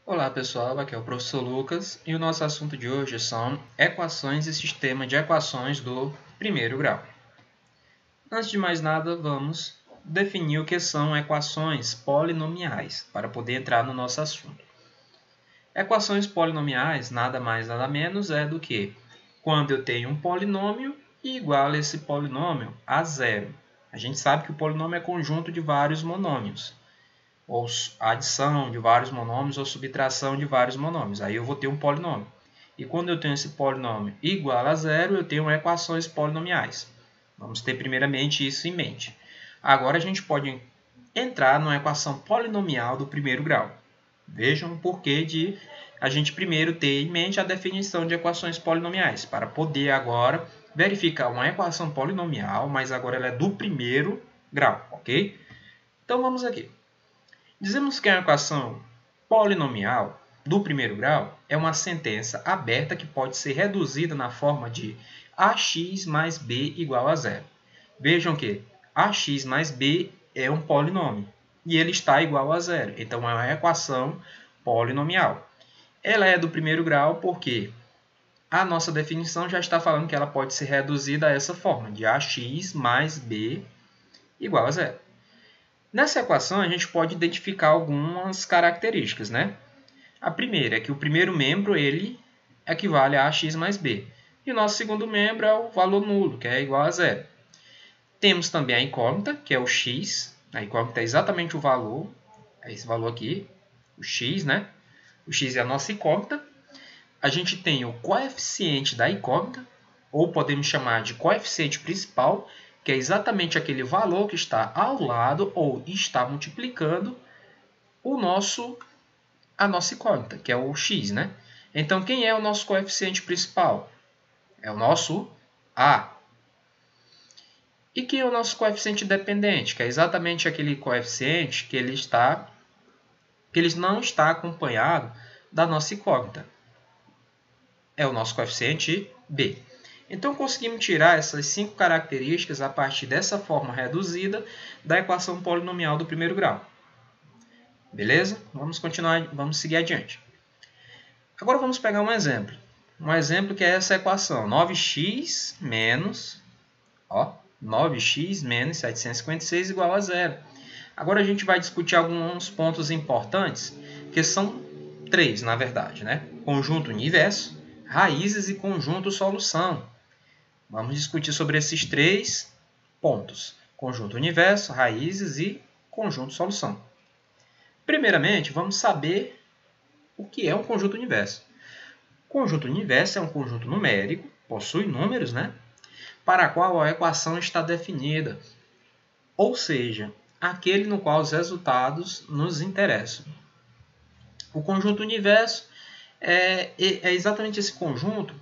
Olá pessoal, aqui é o professor Lucas e o nosso assunto de hoje são equações e sistema de equações do primeiro grau. Antes de mais nada, vamos definir o que são equações polinomiais para poder entrar no nosso assunto. Equações polinomiais nada mais nada menos é do que quando eu tenho um polinômio e igualo esse polinômio a zero. A gente sabe que o polinômio é conjunto de vários monômios, ou adição de vários monômios ou subtração de vários monômios. Aí eu vou ter um polinômio. E quando eu tenho esse polinômio igual a zero, eu tenho equações polinomiais. Vamos ter primeiramente isso em mente. Agora a gente pode entrar numa equação polinomial do primeiro grau. Vejam o porquê de a gente primeiro ter em mente a definição de equações polinomiais, para poder agora verificar uma equação polinomial, mas agora ela é do primeiro grau, ok? Então vamos aqui. Dizemos que a equação polinomial do primeiro grau é uma sentença aberta que pode ser reduzida na forma de ax mais b igual a zero. Vejam que ax mais b é um polinômio e ele está igual a zero. Então, é uma equação polinomial. Ela é do primeiro grau porque a nossa definição já está falando que ela pode ser reduzida a essa forma, de ax mais b igual a zero. Nessa equação, a gente pode identificar algumas características, né? A primeira é que o primeiro membro ele equivale a ax mais b. E o nosso segundo membro é o valor nulo, que é igual a zero. Temos também a incógnita, que é o x. A incógnita é exatamente o valor, é esse valor aqui, o x, né? O x é a nossa incógnita. A gente tem o coeficiente da incógnita, ou podemos chamar de coeficiente principal, que é exatamente aquele valor que está ao lado ou está multiplicando a nossa incógnita, que é o x, né? Então, quem é o nosso coeficiente principal? É o nosso a. E quem é o nosso coeficiente dependente? Que é exatamente aquele coeficiente que ele não está acompanhado da nossa incógnita. É o nosso coeficiente b. Então, conseguimos tirar essas 5 características a partir dessa forma reduzida da equação polinomial do primeiro grau. Beleza? Vamos continuar, vamos seguir adiante. Agora vamos pegar um exemplo. Um exemplo que é essa equação, 9x menos 756 igual a zero. Agora a gente vai discutir alguns pontos importantes, que são 3, na verdade, né? Conjunto universo, raízes e conjunto solução. Vamos discutir sobre esses 3 pontos. Conjunto universo, raízes e conjunto solução. Primeiramente, vamos saber o que é um conjunto universo. Conjunto universo é um conjunto numérico, possui números, né? Para a qual a equação está definida. Ou seja, aquele no qual os resultados nos interessam. O conjunto universo é exatamente esse conjunto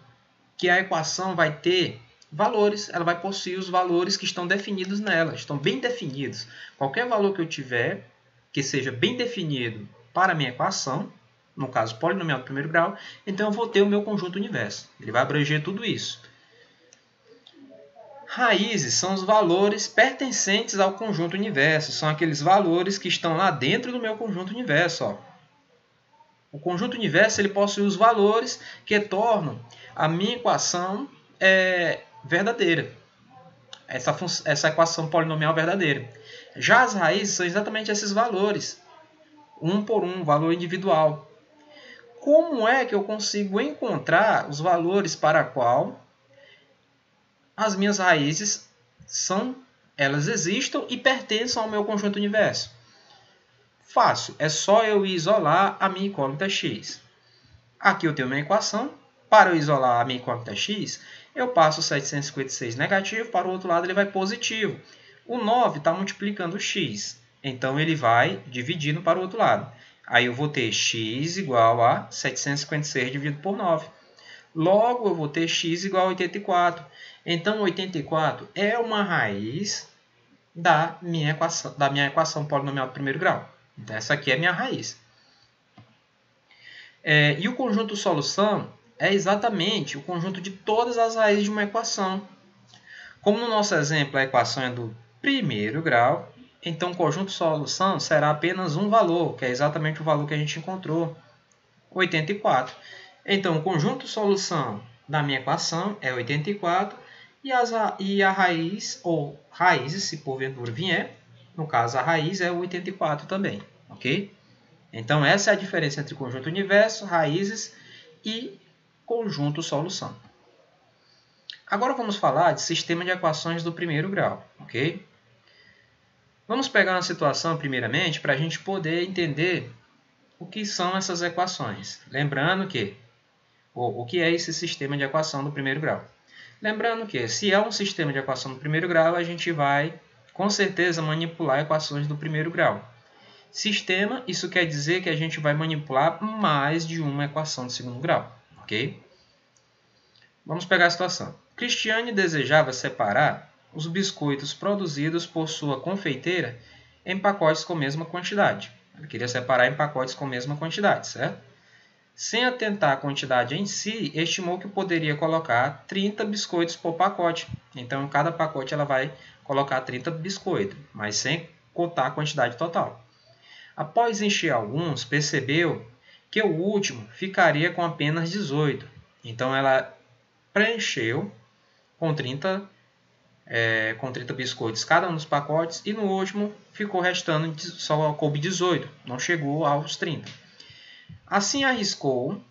que a equação vai ter valores, ela vai possuir os valores que estão definidos nela, estão bem definidos. Qualquer valor que eu tiver, que seja bem definido para a minha equação, no caso polinomial do primeiro grau, então eu vou ter o meu conjunto universo. Ele vai abranger tudo isso. Raízes são os valores pertencentes ao conjunto universo, são aqueles valores que estão lá dentro do meu conjunto universo. Ó. O conjunto universo ele possui os valores que tornam a minha equação verdadeira. Essa equação polinomial verdadeira. Já as raízes são exatamente esses valores, um por um, valor individual. Como é que eu consigo encontrar os valores para a qual as minhas raízes elas existam e pertençam ao meu conjunto universo? Fácil, é só eu isolar a minha incógnita x. Aqui eu tenho minha equação. Para eu isolar a minha incógnita x, eu passo o 756 negativo, para o outro lado ele vai positivo. O 9 está multiplicando o x, então ele vai dividindo para o outro lado. Aí eu vou ter x igual a 756 dividido por 9. Logo, eu vou ter x igual a 84. Então, 84 é uma raiz da minha equação polinomial do primeiro grau. Então, essa aqui é a minha raiz. E o conjunto solução é exatamente o conjunto de todas as raízes de uma equação. Como no nosso exemplo a equação é do primeiro grau, então o conjunto solução será apenas um valor, que é exatamente o valor que a gente encontrou. 84. Então, o conjunto solução da minha equação é 84 e a raiz, ou raízes, se porventura vier, no caso a raiz é 84 também, ok? Então, essa é a diferença entre conjunto universo, raízes e conjunto solução. Agora vamos falar de sistema de equações do primeiro grau, ok? Vamos pegar uma situação, primeiramente, para a gente poder entender o que são essas equações. Lembrando que, o que é esse sistema de equação do primeiro grau. Lembrando que, se é um sistema de equação do primeiro grau, a gente vai, com certeza, manipular equações do primeiro grau. Sistema, isso quer dizer que a gente vai manipular mais de uma equação do segundo grau, ok? Vamos pegar a situação. Cristiane desejava separar os biscoitos produzidos por sua confeiteira em pacotes com a mesma quantidade. Ele queria separar em pacotes com a mesma quantidade, certo? Sem atentar à quantidade em si, estimou que poderia colocar 30 biscoitos por pacote. Então, em cada pacote ela vai colocar 30 biscoitos, mas sem contar a quantidade total. Após encher alguns, percebeu que o último ficaria com apenas 18. Então, ela preencheu com 30 biscoitos cada um dos pacotes e no último ficou restando, só coube 18, não chegou aos 30. Assim arriscou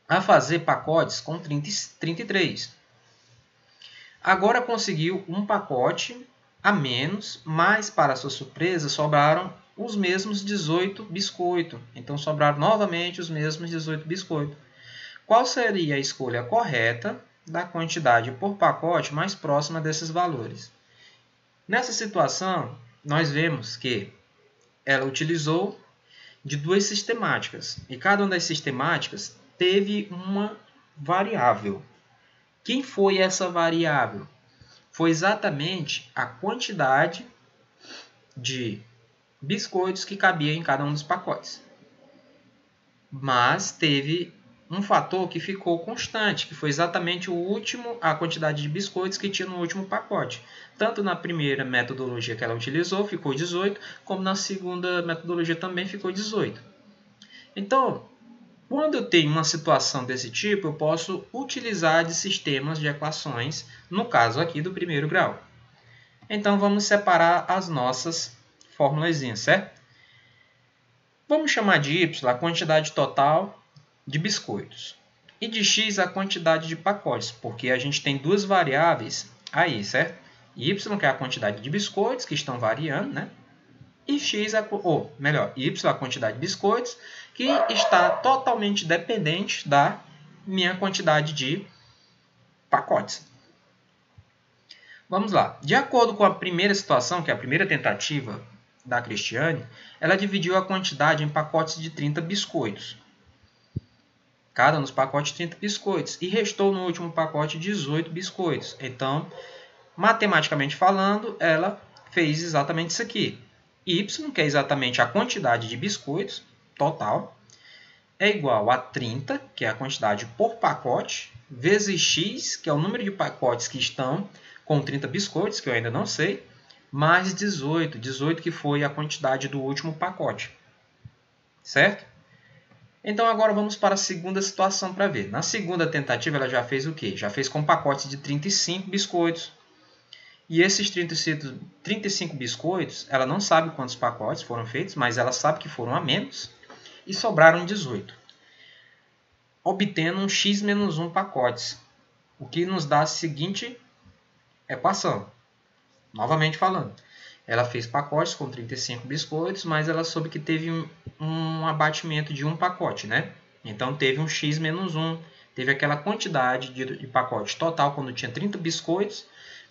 a fazer pacotes com 33. Agora conseguiu um pacote a menos, mas para sua surpresa sobraram os mesmos 18 biscoitos. Então sobraram novamente os mesmos 18 biscoitos. Qual seria a escolha correta da quantidade por pacote mais próxima desses valores? Nessa situação, nós vemos que ela utilizou de duas sistemáticas, e cada uma das sistemáticas teve uma variável. Quem foi essa variável? Foi exatamente a quantidade de biscoitos que cabia em cada um dos pacotes. Mas teve um fator que ficou constante, que foi exatamente a quantidade de biscoitos que tinha no último pacote. Tanto na primeira metodologia que ela utilizou, ficou 18, como na segunda metodologia também ficou 18. Então, quando eu tenho uma situação desse tipo, eu posso utilizar de sistemas de equações, no caso aqui do primeiro grau. Então, vamos separar as nossas formulazinhas, certo? Vamos chamar de y a quantidade total de biscoitos e de x a quantidade de pacotes, porque a gente tem duas variáveis aí, certo? Y, que é a quantidade de biscoitos que estão variando, né? E x, y, a quantidade de biscoitos, que está totalmente dependente da minha quantidade de pacotes. Vamos lá. De acordo com a primeira situação, que é a primeira tentativa da Cristiane, ela dividiu a quantidade em pacotes de 30 biscoitos. Cada um dos pacotes 30 biscoitos. E restou no último pacote 18 biscoitos. Então, matematicamente falando, ela fez exatamente isso aqui. Y, que é exatamente a quantidade de biscoitos total, é igual a 30, que é a quantidade por pacote, vezes x, que é o número de pacotes que estão com 30 biscoitos, que eu ainda não sei, mais 18. 18 que foi a quantidade do último pacote. Certo? Então, agora vamos para a segunda situação para ver. Na segunda tentativa, ela já fez o quê? Já fez com pacotes de 35 biscoitos. E esses 35 biscoitos, ela não sabe quantos pacotes foram feitos, mas ela sabe que foram a menos e sobraram 18. Obtendo um x menos 1 pacotes, o que nos dá a seguinte equação. Novamente falando, ela fez pacotes com 35 biscoitos, mas ela soube que teve um abatimento de um pacote, né? Então, teve um x menos 1, teve aquela quantidade de pacote total quando tinha 30 biscoitos,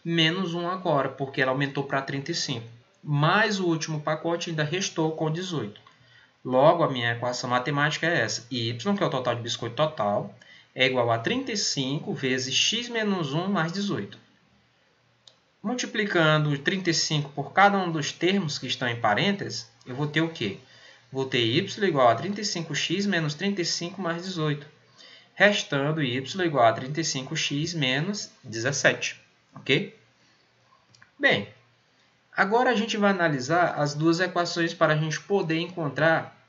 menos 1 agora, porque ela aumentou para 35. Mais o último pacote ainda restou com 18. Logo, a minha equação matemática é essa. Y, que é o total de biscoito total, é igual a 35 vezes x menos 1 mais 18. Multiplicando 35 por cada um dos termos que estão em parênteses, eu vou ter o quê? Vou ter y igual a 35x menos 35 mais 18. Restando y igual a 35x menos 17. Ok? Bem, agora a gente vai analisar as duas equações para a gente poder encontrar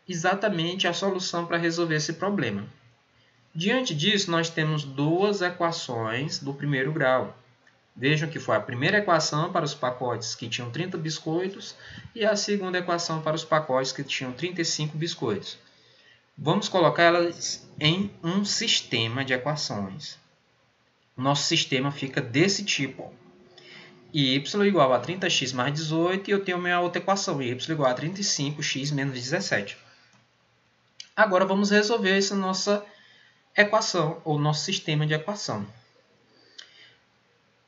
exatamente a solução para resolver esse problema. Diante disso, nós temos duas equações do primeiro grau. Vejam que foi a primeira equação para os pacotes que tinham 30 biscoitos e a segunda equação para os pacotes que tinham 35 biscoitos. Vamos colocar elas em um sistema de equações. O nosso sistema fica desse tipo. Y igual a 30x mais 18 e eu tenho a minha outra equação, y igual a 35x menos 17. Agora vamos resolver essa nossa equação, ou nosso sistema de equação.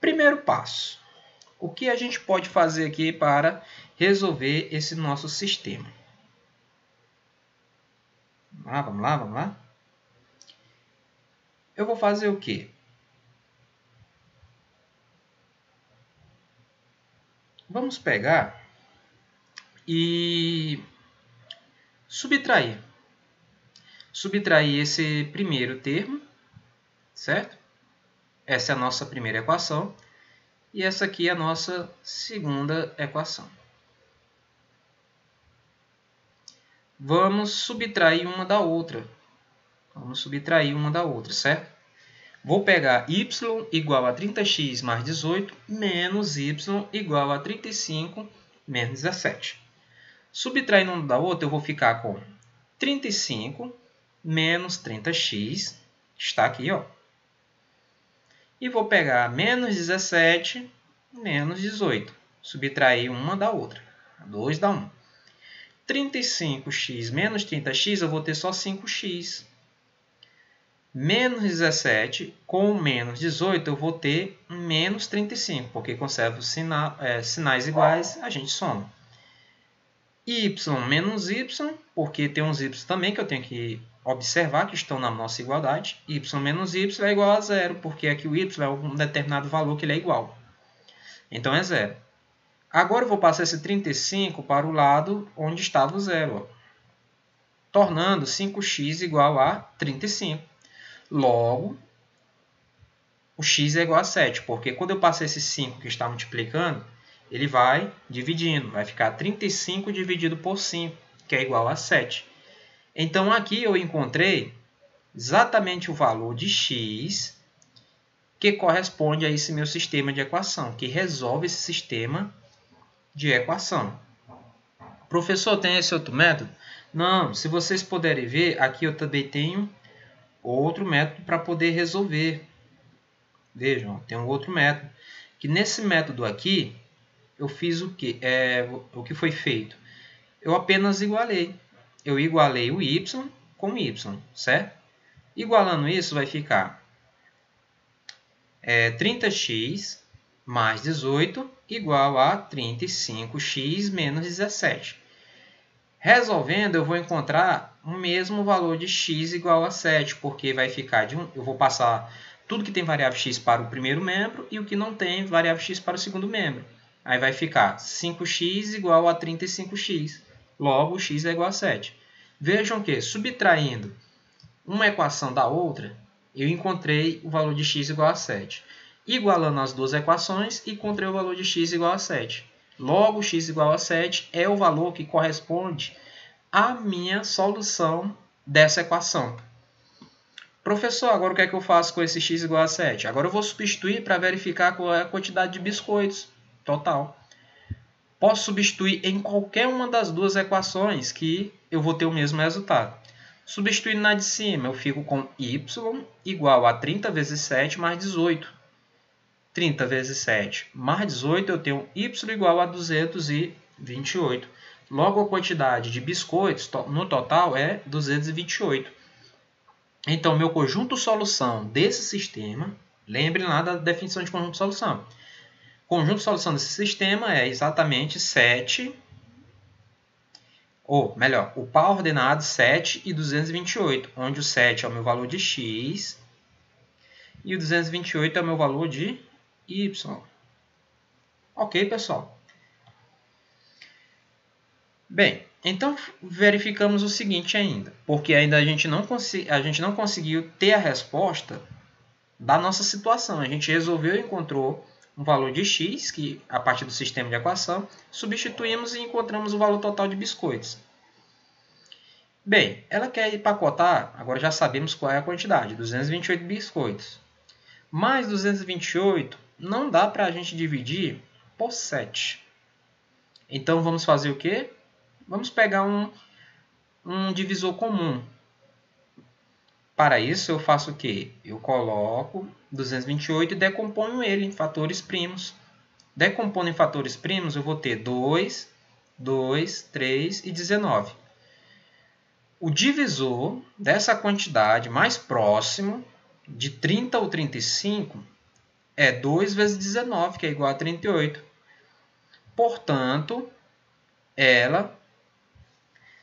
Primeiro passo. O que a gente pode fazer aqui para resolver esse nosso sistema? Vamos lá. Eu vou fazer o quê? Vamos pegar e subtrair. Subtrair esse primeiro termo, certo? Essa é a nossa primeira equação. E essa aqui é a nossa segunda equação. Vamos subtrair uma da outra. Certo? Vou pegar y igual a 30x mais 18 menos y igual a 35 menos 17. Subtraindo uma da outra, eu vou ficar com 35 menos 30x, está aqui, ó. E vou pegar menos 17 menos 18. Subtrair uma da outra. 2 dá 1. 35x menos 30x, eu vou ter só 5x. Menos 17 com menos 18, eu vou ter menos 35, porque conservo sinais iguais, a gente soma. Y menos y, porque tem uns y também que eu tenho que observar que estão na nossa igualdade. Y menos y é igual a zero, porque aqui o y é um determinado valor que ele é igual. Então é zero. Agora eu vou passar esse 35 para o lado onde estava o zero, ó, tornando 5x igual a 35. Logo, o x é igual a 7, porque quando eu passar esse 5 que está multiplicando, ele vai dividindo, vai ficar 35 dividido por 5, que é igual a 7. Então, aqui eu encontrei exatamente o valor de x que corresponde a esse meu sistema de equação, que resolve esse sistema de equação. Professor, tem esse outro método? Não, se vocês puderem ver, aqui eu também tenho outro método para poder resolver. Vejam, tem um outro método. Que nesse método aqui, eu fiz o que? O que foi feito? Eu apenas igualei. Eu igualei o y com o y, certo? Igualando isso, vai ficar 30x mais 18 igual a 35x menos 17. Resolvendo, eu vou encontrar o mesmo valor de x igual a 7, porque vai ficar eu vou passar tudo que tem variável x para o primeiro membro e o que não tem variável x para o segundo membro. Aí vai ficar 5x igual a 35x. Logo, x é igual a 7. Vejam que, subtraindo uma equação da outra, eu encontrei o valor de x igual a 7. Igualando as duas equações, encontrei o valor de x igual a 7. Logo, x igual a 7 é o valor que corresponde à minha solução dessa equação. Professor, agora o que é que eu faço com esse x igual a 7? Agora eu vou substituir para verificar qual é a quantidade de biscoitos total. Posso substituir em qualquer uma das duas equações que eu vou ter o mesmo resultado. Substituindo na de cima, eu fico com y igual a 30 vezes 7 mais 18. 30 vezes 7 mais 18, eu tenho y igual a 228. Logo, a quantidade de biscoitos no total é 228. Então, meu conjunto solução desse sistema, lembrem lá da definição de conjunto solução. Conjunto solução desse sistema é exatamente 7, ou melhor, o par ordenado 7 e 228, onde o 7 é o meu valor de x e o 228 é o meu valor de y. Ok, pessoal? Bem, então verificamos o seguinte ainda, porque ainda a gente não conseguiu ter a resposta da nossa situação. A gente resolveu e encontrou um valor de x, que a partir do sistema de equação, substituímos e encontramos o valor total de biscoitos. Bem, ela quer empacotar, agora já sabemos qual é a quantidade, 228 biscoitos. Mais 228 não dá para a gente dividir por 7. Então vamos fazer o quê? Vamos pegar um divisor comum. Para isso eu faço o quê? Eu coloco 228 e decomponho ele em fatores primos. Decompondo em fatores primos, eu vou ter 2, 2, 3 e 19. O divisor dessa quantidade mais próximo, de 30 ou 35, é 2 vezes 19, que é igual a 38. Portanto, ela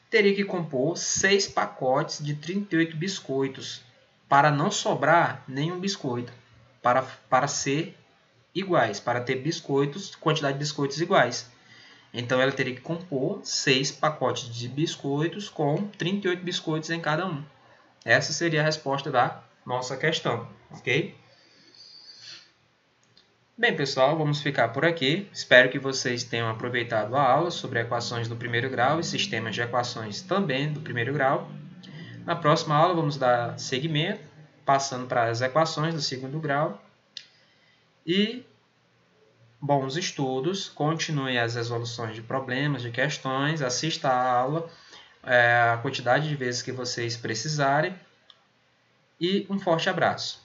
teria que compor 6 pacotes de 38 biscoitos, para não sobrar nenhum biscoito, para ser iguais, para ter biscoitos, quantidade de biscoitos iguais. Então, ela teria que compor 6 pacotes de biscoitos com 38 biscoitos em cada um. Essa seria a resposta da nossa questão, ok? Bem, pessoal, vamos ficar por aqui. Espero que vocês tenham aproveitado a aula sobre equações do primeiro grau e sistemas de equações também do primeiro grau. Na próxima aula, vamos dar seguimento, passando para as equações do segundo grau. E bons estudos, continue as resoluções de problemas, de questões, assista a aula a quantidade de vezes que vocês precisarem e um forte abraço.